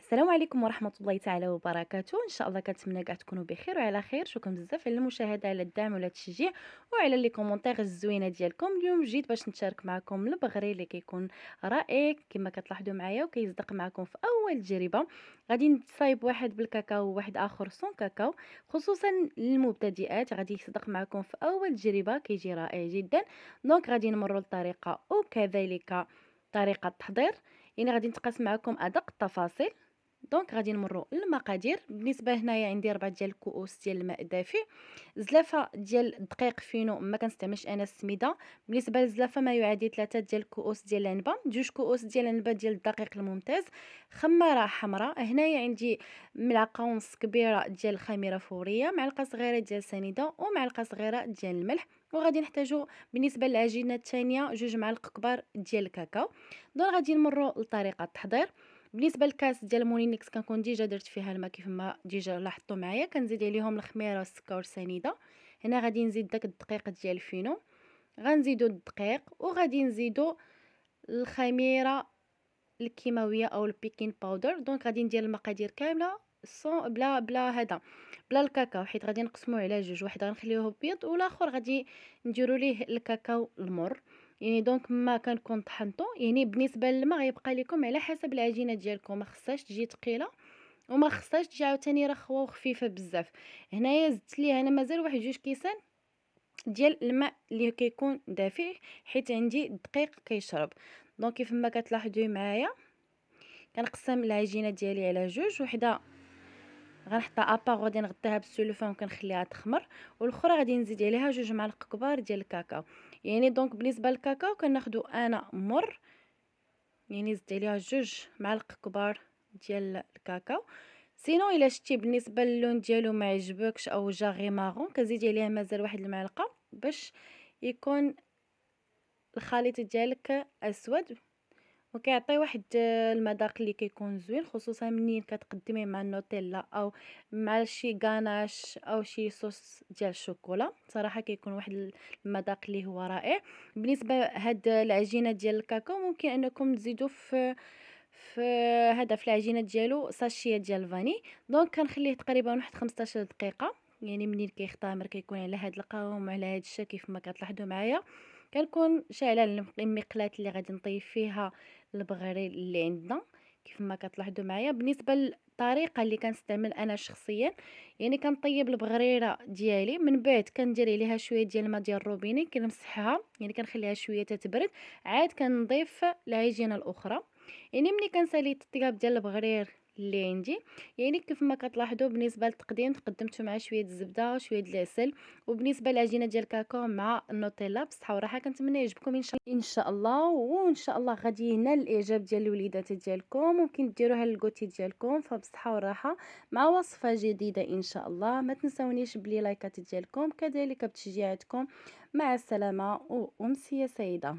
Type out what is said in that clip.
السلام عليكم ورحمة الله تعالى وبركاته. ان شاء الله كنتمنى كاع تكونوا بخير وعلى خير. شكرا بزاف على المشاهده، على الدعم وعلى التشجيع وعلى لي كومونتير الزوينه ديالكم. اليوم جيت باش نشارك معكم البغري اللي كيكون رائع كما كتلاحظوا معايا وكيصدق معكم في اول تجربه. غادي نصايب واحد بالكاكاو وواحد اخر سون كاكاو، خصوصا للمبتدئات غادي يصدق معكم في اول تجربه، كيجي رائع جدا. دونك غادي نمروا للطريقه وكذلك طريقه التحضير، يعني غادي نتقاسم معكم ادق التفاصيل. دونك غادي نمروا للمقادير. بالنسبه هنايا عندي 4 ديال الكؤوس ديال الماء الدافئ، زلافه ديال الدقيق فينو، ما كنستعملش انا السميده. بالنسبه للزلافه ما يعادل 3 ديال الكؤوس ديال العنبه، 2 كؤوس ديال العنبه ديال الدقيق الممتاز، خماره حمراء. هنايا عندي ملعقه ونص كبيره ديال الخميره فوريه، معلقه صغيره ديال سنيده ومعلقه صغيره ديال الملح. وغادي نحتاجو بالنسبه للعجينه الثانيه 2 معالق كبار ديال الكاكاو. دونك غادي نمروا لطريقه التحضير. بالنسبه للكاس ديال مولينيكس كنكون ديجا درت فيها الماء كيف ما ديجا لاحظتوا معايا، كنزيد عليهم الخميره والسكر والسنيده. هنا غادي نزيد داك الدقيق ديال الفينو، غنزيدو الدقيق وغادي نزيدو الخميره الكيماويه او البيكين باودر. دونك غادي ندير المقادير كامله بلا هذا، بلا الكاكاو، حيت غادي نقسموه على جوج، واحد غنخليوه بيض والاخر غادي نديروا ليه الكاكاو المر. يعني دونك ما كنكون طحنته، يعني بالنسبه للماء غيبقى لكم على حسب العجينه ديالكم، ما خصهاش تجي ثقيله وما خصهاش تجي عاوتاني رخوه وخفيفه بزاف. هنايا زدت ليه انا مازال واحد جوج كيسان ديال الماء اللي كيكون دافئ، حيت عندي الدقيق كيشرب. دونك كيف ما كتلاحظوا معايا كنقسم العجينه ديالي على جوج، وحده غنحطها ابار غادي نغطيها بالسلوفان وكنخليها تخمر، والاخرى غادي نزيد عليها 2 معالق كبار ديال الكاكاو. يعني دونك بالنسبه للكاكاو كناخذو انا مر، يعني زدت عليها 2 معالق كبار ديال الكاكاو. سينو الا شتي بالنسبه للون ديالو ما عجبكش او جا غي مارون كزيدي عليها مازال واحد المعلقه باش يكون الخليط ديالك اسود، وكيعطي واحد المذاق اللي كيكون زوين، خصوصا منين كتقدميه مع النوتيلا او مع شي غاناش او شي صوص ديال الشوكولا. صراحه كيكون واحد المذاق اللي هو رائع. بالنسبه هاد العجينه ديال الكاكاو ممكن انكم تزيدوا في هذا في العجينه ديالو ساشيه ديال الفاني. دونك كنخليه تقريبا واحد 15 دقيقه، يعني منين كيختمر كيكون على هاد القوام وعلى هاد الشكل كيف ما كتلاحظوا معايا. كنكون شاعله المقلاة اللي غادي نطيب فيها البغري اللي عندنا كيف ما كتلاحظوا معايا. بالنسبه للطريقه اللي كنستعمل انا شخصيا، يعني كنطيب البغريره ديالي، من بعد كندير عليها شويه ديال الماء ديال الروبيني كنمسحها، يعني كنخليها شويه تتبرد، عاد كنضيف العجينه الاخرى. يعني ملي كنسالي الطياب ديال البغرير اللي عندي، يعني كيف ما كتلاحظوا بالنسبه للتقديم تقدمت مع شويه الزبده وشويه العسل. وبالنسبه للعجينه ديال الكاكاو مع النوتيلا بصحه وراحه، كنتمنى يعجبكم ان شاء الله. وان شاء الله غادي ينال الاعجاب ديال الوليدات ديالكم، ممكن ديروها للكوتي ديالكم، فبصحه وراحه مع وصفه جديده ان شاء الله. ما تنسونيش بلي لايكات ديالكم كذلك بتشجيعاتكم. مع السلامه وامسيه سعيده.